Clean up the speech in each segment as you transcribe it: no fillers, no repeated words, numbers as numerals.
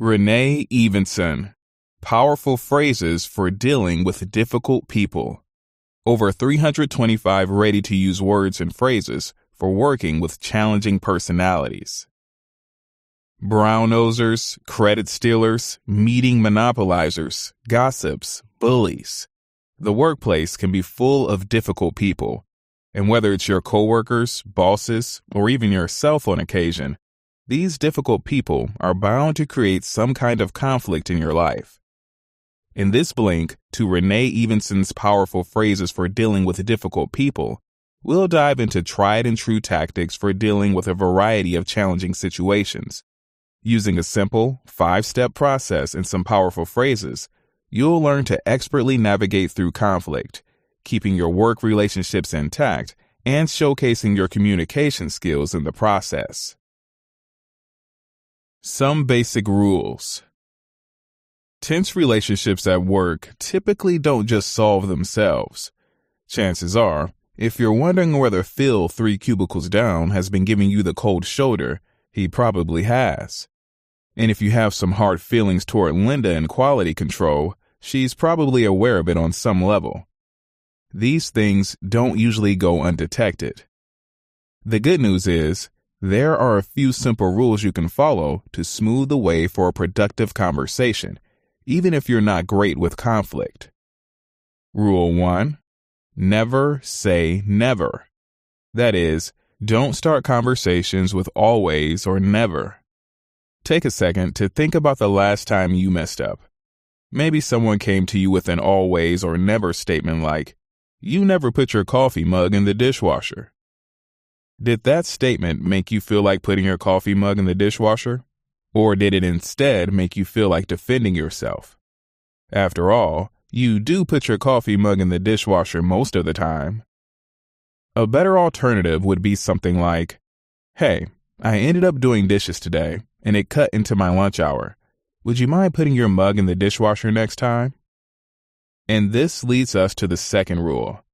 Renée Evenson. Powerful phrases for dealing with difficult people. Over 325 ready-to-use words and phrases for working with challenging personalities. Brown-nosers, credit stealers, meeting monopolizers, gossips, bullies. The workplace can be full of difficult people, and whether it's your coworkers, bosses, or even yourself on occasion, these difficult people are bound to create some kind of conflict in your life. In this blink to Renée Evenson's powerful phrases for dealing with difficult people, we'll dive into tried and true tactics for dealing with a variety of challenging situations. Using a simple, 5-step process and some powerful phrases, you'll learn to expertly navigate through conflict, keeping your work relationships intact and showcasing your communication skills in the process. Some basic rules. Tense relationships at work typically don't just solve themselves. Chances are, if you're wondering whether Phil 3 cubicles down has been giving you the cold shoulder, he probably has. And if you have some hard feelings toward Linda in quality control, she's probably aware of it on some level. These things don't usually go undetected. The good news is, there are a few simple rules you can follow to smooth the way for a productive conversation, even if you're not great with conflict. Rule 1. Never say never. That is, don't start conversations with always or never. Take a second to think about the last time you messed up. Maybe someone came to you with an always or never statement like, "You never put your coffee mug in the dishwasher." Did that statement make you feel like putting your coffee mug in the dishwasher? Or did it instead make you feel like defending yourself? After all, you do put your coffee mug in the dishwasher most of the time. A better alternative would be something like, "Hey, I ended up doing dishes today, and it cut into my lunch hour. Would you mind putting your mug in the dishwasher next time?" And this leads us to the second rule.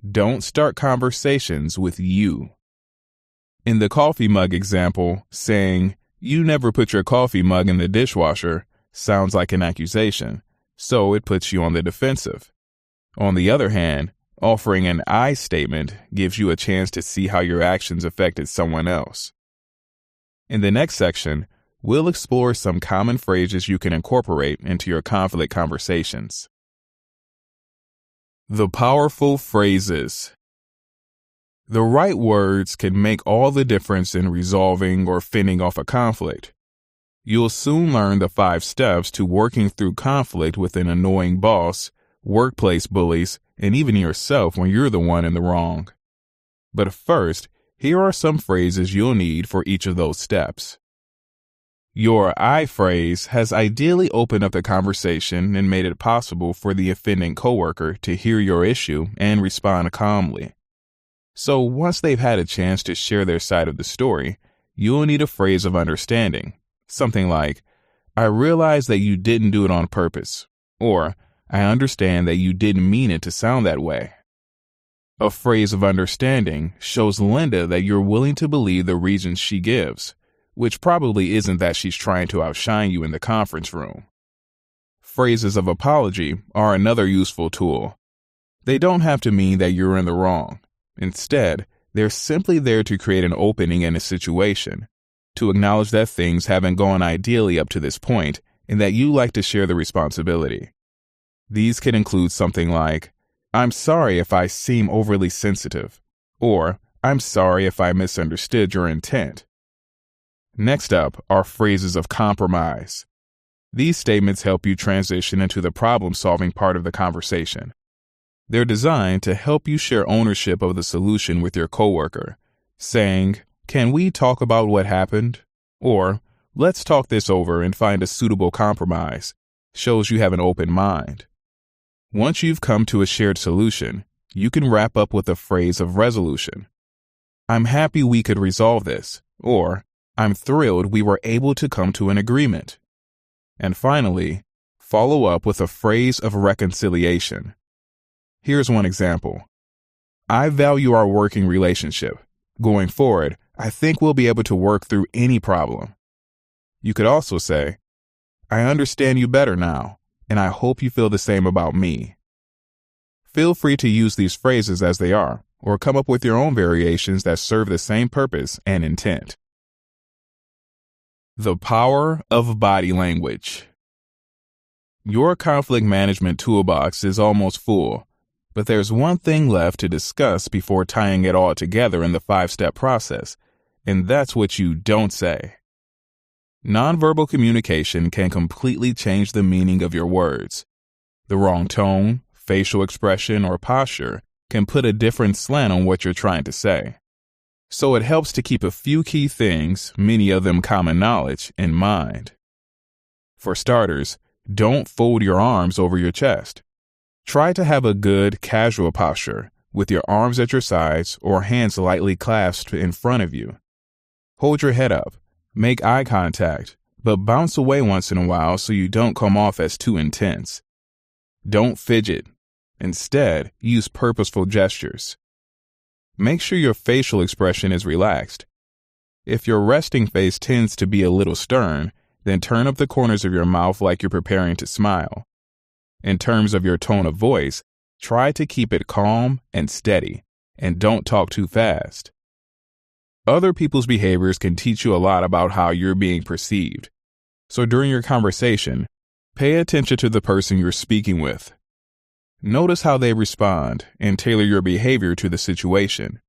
Don't start conversations with you. In the coffee mug example, saying, "You never put your coffee mug in the dishwasher," sounds like an accusation, so it puts you on the defensive. On the other hand, offering an I statement gives you a chance to see how your actions affected someone else. In the next section, we'll explore some common phrases you can incorporate into your conflict conversations. The powerful phrases. The right words can make all the difference in resolving or fending off a conflict. You'll soon learn the 5 steps to working through conflict with an annoying boss, workplace bullies, and even yourself when you're the one in the wrong. But first, here are some phrases you'll need for each of those steps. Your I phrase has ideally opened up the conversation and made it possible for the offending coworker to hear your issue and respond calmly. So once they've had a chance to share their side of the story, you'll need a phrase of understanding. Something like, "I realize that you didn't do it on purpose," or "I understand that you didn't mean it to sound that way." A phrase of understanding shows Linda that you're willing to believe the reasons she gives, which probably isn't that she's trying to outshine you in the conference room. Phrases of apology are another useful tool. They don't have to mean that you're in the wrong. Instead, they're simply there to create an opening in a situation, to acknowledge that things haven't gone ideally up to this point and that you like to share the responsibility. These can include something like, "I'm sorry if I seem overly sensitive," or "I'm sorry if I misunderstood your intent." Next up are phrases of compromise. These statements help you transition into the problem-solving part of the conversation. They're designed to help you share ownership of the solution with your coworker, saying, "Can we talk about what happened?" Or, "Let's talk this over and find a suitable compromise," shows you have an open mind. Once you've come to a shared solution, you can wrap up with a phrase of resolution. "I'm happy we could resolve this," or "I'm thrilled we were able to come to an agreement." And finally, follow up with a phrase of reconciliation. Here's one example. "I value our working relationship. Going forward, I think we'll be able to work through any problem. You could also say, I understand you better now, and I hope you feel the same about me. Feel free to use these phrases as they are, or come up with your own variations that serve the same purpose and intent. The power of body language. Your conflict management toolbox is almost full, but there's one thing left to discuss before tying it all together in the 5-step process, and that's what you don't say. Nonverbal communication can completely change the meaning of your words. The wrong tone, facial expression, or posture can put a different slant on what you're trying to say. So it helps to keep a few key things, many of them common knowledge, in mind. For starters, don't fold your arms over your chest. Try to have a good, casual posture, with your arms at your sides or hands lightly clasped in front of you. Hold your head up, make eye contact, but bounce away once in a while so you don't come off as too intense. Don't fidget. Instead, use purposeful gestures. Make sure your facial expression is relaxed. If your resting face tends to be a little stern, then turn up the corners of your mouth like you're preparing to smile. In terms of your tone of voice, try to keep it calm and steady, and don't talk too fast. Other people's behaviors can teach you a lot about how you're being perceived. So during your conversation, pay attention to the person you're speaking with. Notice how they respond and tailor your behavior to the situation.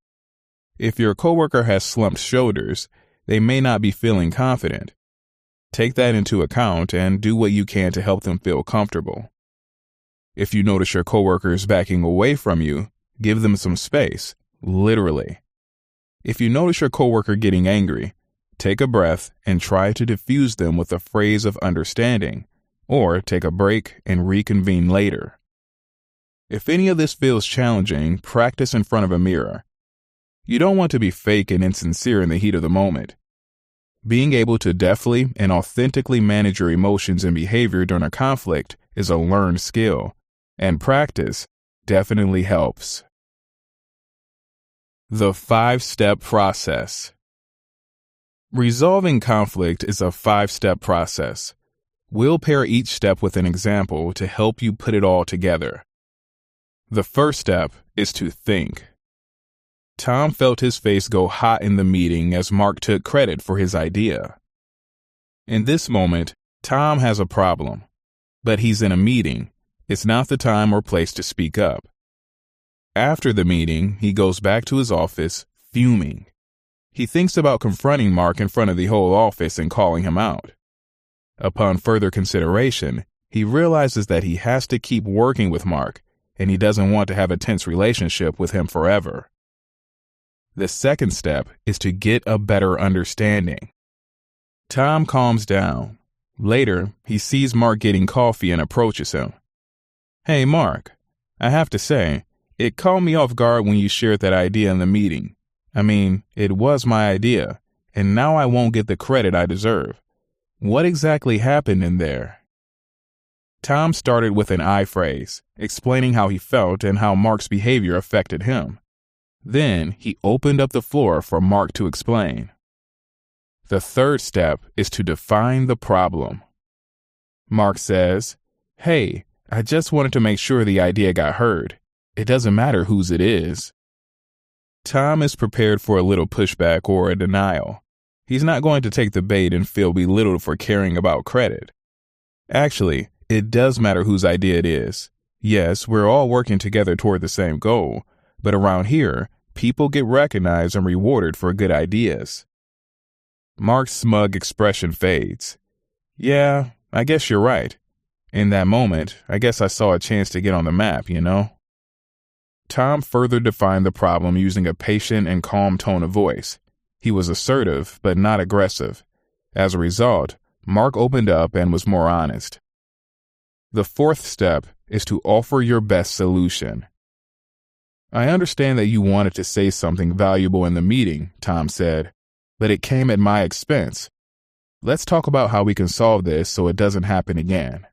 If your coworker has slumped shoulders, they may not be feeling confident. Take that into account and do what you can to help them feel comfortable. If you notice your coworker is backing away from you, give them some space, literally. If you notice your coworker getting angry, take a breath and try to diffuse them with a phrase of understanding, or take a break and reconvene later. If any of this feels challenging, practice in front of a mirror. You don't want to be fake and insincere in the heat of the moment. Being able to deftly and authentically manage your emotions and behavior during a conflict is a learned skill, and practice definitely helps. The 5-step process. Resolving conflict is a 5-step process. We'll pair each step with an example to help you put it all together. The first step is to think. Tom felt his face go hot in the meeting as Mark took credit for his idea. In this moment, Tom has a problem, but he's in a meeting. It's not the time or place to speak up. After the meeting, he goes back to his office, fuming. He thinks about confronting Mark in front of the whole office and calling him out. Upon further consideration, he realizes that he has to keep working with Mark, and he doesn't want to have a tense relationship with him forever. The second step is to get a better understanding. Tom calms down. Later, he sees Mark getting coffee and approaches him. Hey, Mark, I have to say, it caught me off guard when you shared that idea in the meeting. I mean, it was my idea, and now I won't get the credit I deserve. What exactly happened in there? Tom started with an I phrase, explaining how he felt and how Mark's behavior affected him. Then he opened up the floor for Mark to explain. The third step is to define the problem. Mark says, Hey, I just wanted to make sure the idea got heard. It doesn't matter whose it is. Tom is prepared for a little pushback or a denial. He's not going to take the bait and feel belittled for caring about credit. Actually, it does matter whose idea it is. Yes, we're all working together toward the same goal, but around here, people get recognized and rewarded for good ideas. Mark's smug expression fades. Yeah, I guess you're right. In that moment, I guess I saw a chance to get on the map, you know? Tom further defined the problem using a patient and calm tone of voice. He was assertive, but not aggressive. As a result, Mark opened up and was more honest. The fourth step is to offer your best solution. I understand that you wanted to say something valuable in the meeting, Tom said, but it came at my expense. Let's talk about how we can solve this so it doesn't happen again.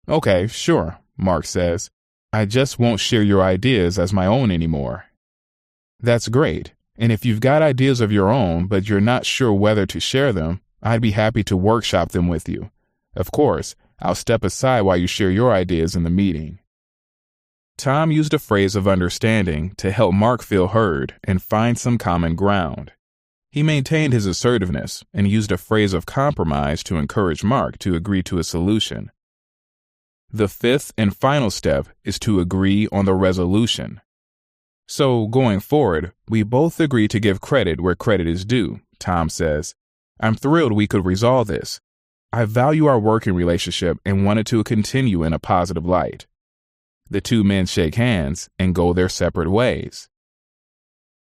Okay, sure, Mark says. I just won't share your ideas as my own anymore. That's great, and if you've got ideas of your own but you're not sure whether to share them, I'd be happy to workshop them with you. Of course, I'll step aside while you share your ideas in the meeting. Tom used a phrase of understanding to help Mark feel heard and find some common ground. He maintained his assertiveness and used a phrase of compromise to encourage Mark to agree to a solution. The fifth and final step is to agree on the resolution. So, going forward, we both agree to give credit where credit is due, Tom says. I'm thrilled we could resolve this. I value our working relationship and want it to continue in a positive light. The two men shake hands and go their separate ways.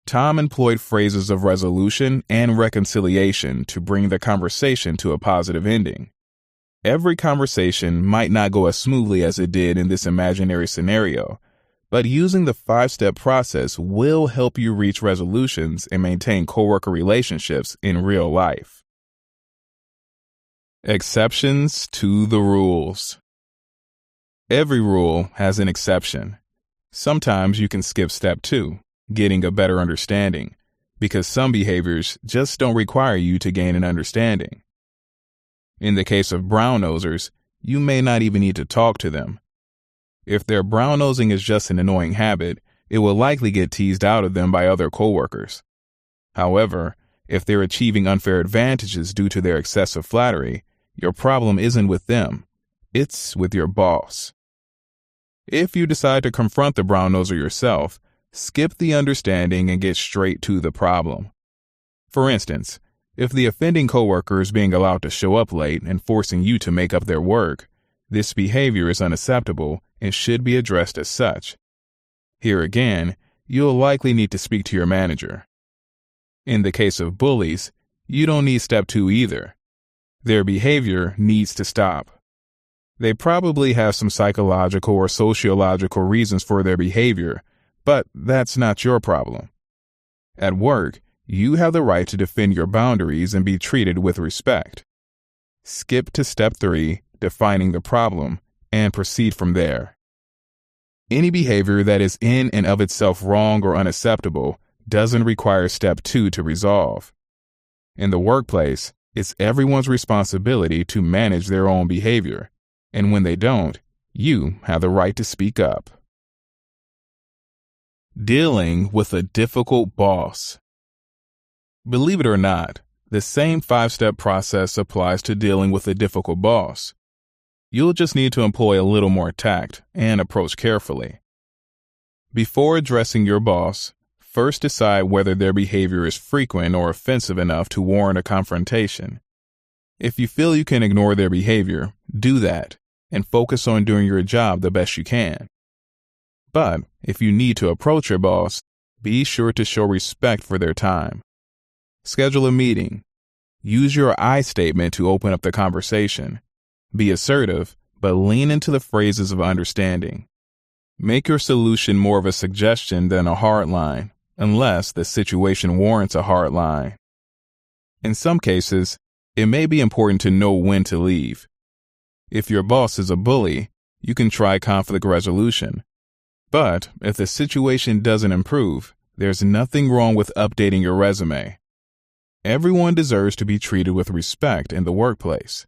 Tom employed phrases of resolution and reconciliation to bring the conversation to a positive ending. Every conversation might not go as smoothly as it did in this imaginary scenario, but using the 5-step process will help you reach resolutions and maintain coworker relationships in real life. Exceptions to the rules. Every rule has an exception. Sometimes you can skip step 2, getting a better understanding, because some behaviors just don't require you to gain an understanding. In the case of brown-nosers, you may not even need to talk to them. If their brown-nosing is just an annoying habit, it will likely get teased out of them by other coworkers. However, if they're achieving unfair advantages due to their excessive flattery, your problem isn't with them, it's with your boss. If you decide to confront the brown-noser yourself, skip the understanding and get straight to the problem. For instance, if the offending coworker is being allowed to show up late and forcing you to make up their work, this behavior is unacceptable and should be addressed as such. Here again, you'll likely need to speak to your manager. In the case of bullies, you don't need step 2 either. Their behavior needs to stop. They probably have some psychological or sociological reasons for their behavior, but that's not your problem. At work, you have the right to defend your boundaries and be treated with respect. Skip to step 3, defining the problem, and proceed from there. Any behavior that is in and of itself wrong or unacceptable doesn't require step 2 to resolve. In the workplace, it's everyone's responsibility to manage their own behavior, and when they don't, you have the right to speak up. Dealing with a difficult boss. Believe it or not, the same 5-step process applies to dealing with a difficult boss. You'll just need to employ a little more tact and approach carefully. Before addressing your boss, first decide whether their behavior is frequent or offensive enough to warrant a confrontation. If you feel you can ignore their behavior, do that and focus on doing your job the best you can. But if you need to approach your boss, be sure to show respect for their time. Schedule a meeting. Use your I statement to open up the conversation. Be assertive, but lean into the phrases of understanding. Make your solution more of a suggestion than a hard line, unless the situation warrants a hard line. In some cases, it may be important to know when to leave. If your boss is a bully, you can try conflict resolution. But if the situation doesn't improve, there's nothing wrong with updating your resume. Everyone deserves to be treated with respect in the workplace.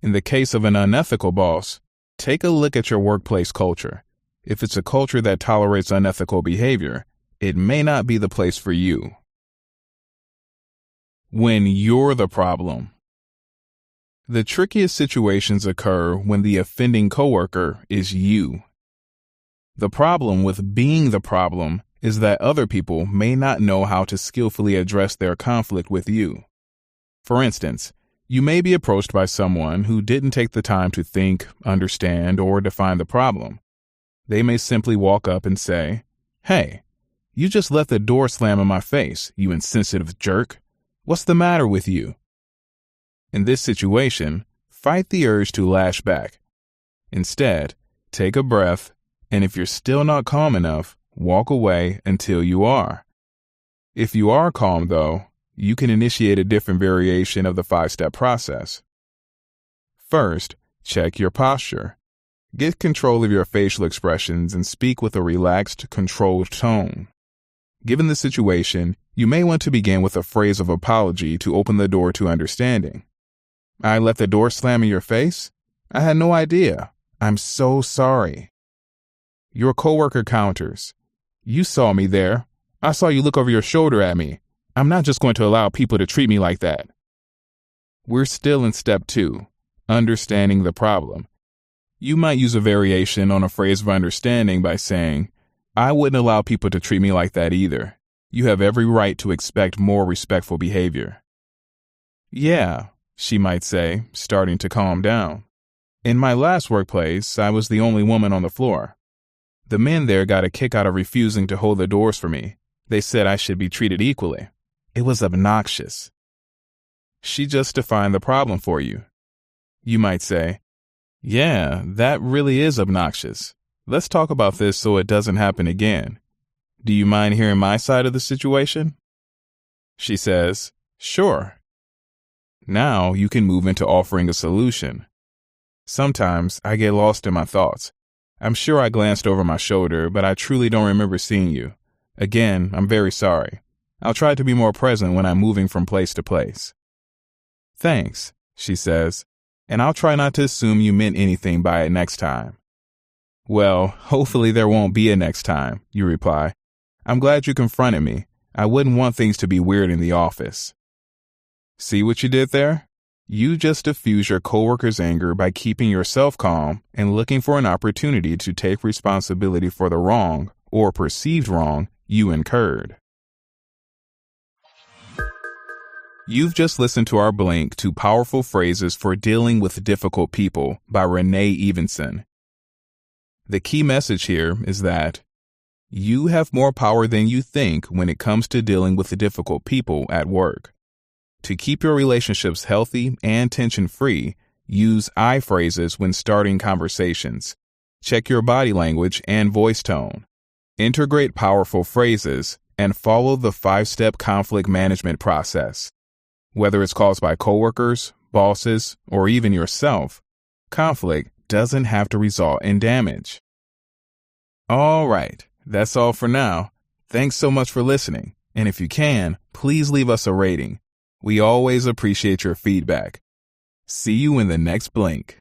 In the case of an unethical boss, take a look at your workplace culture. If it's a culture that tolerates unethical behavior, it may not be the place for you. When you're the problem. The trickiest situations occur when the offending coworker is you. The problem with being the problem is that other people may not know how to skillfully address their conflict with you. For instance, you may be approached by someone who didn't take the time to think, understand, or define the problem. They may simply walk up and say, "Hey, you just let the door slam in my face, you insensitive jerk. What's the matter with you?" In this situation, fight the urge to lash back. Instead, take a breath, and if you're still not calm enough, walk away until you are. If you are calm, though, you can initiate a different variation of the 5-step process. First, check your posture. Get control of your facial expressions and speak with a relaxed, controlled tone. Given the situation, you may want to begin with a phrase of apology to open the door to understanding. I let the door slam in your face? I had no idea. I'm so sorry. Your coworker counters. You saw me there. I saw you look over your shoulder at me. I'm not just going to allow people to treat me like that. We're still in step 2, understanding the problem. You might use a variation on a phrase of understanding by saying, I wouldn't allow people to treat me like that either. You have every right to expect more respectful behavior. Yeah, she might say, starting to calm down. In my last workplace, I was the only woman on the floor. The men there got a kick out of refusing to hold the doors for me. They said I should be treated equally. It was obnoxious. She just defined the problem for you. You might say, yeah, that really is obnoxious. Let's talk about this so it doesn't happen again. Do you mind hearing my side of the situation? She says, sure. Now you can move into offering a solution. Sometimes I get lost in my thoughts. I'm sure I glanced over my shoulder, but I truly don't remember seeing you. Again, I'm very sorry. I'll try to be more present when I'm moving from place to place. Thanks, she says, and I'll try not to assume you meant anything by it next time. Well, hopefully there won't be a next time, you reply. I'm glad you confronted me. I wouldn't want things to be weird in the office. See what you did there? You just diffuse your coworker's anger by keeping yourself calm and looking for an opportunity to take responsibility for the wrong, or perceived wrong, you incurred. You've just listened to our blink to Powerful Phrases for Dealing with Difficult People by Renée Evenson. The key message here is that you have more power than you think when it comes to dealing with difficult people at work. To keep your relationships healthy and tension-free, use I phrases when starting conversations. Check your body language and voice tone. Integrate powerful phrases and follow the 5-step conflict management process. Whether it's caused by coworkers, bosses, or even yourself, conflict doesn't have to result in damage. All right, that's all for now. Thanks so much for listening, and if you can, please leave us a rating. We always appreciate your feedback. See you in the next blink.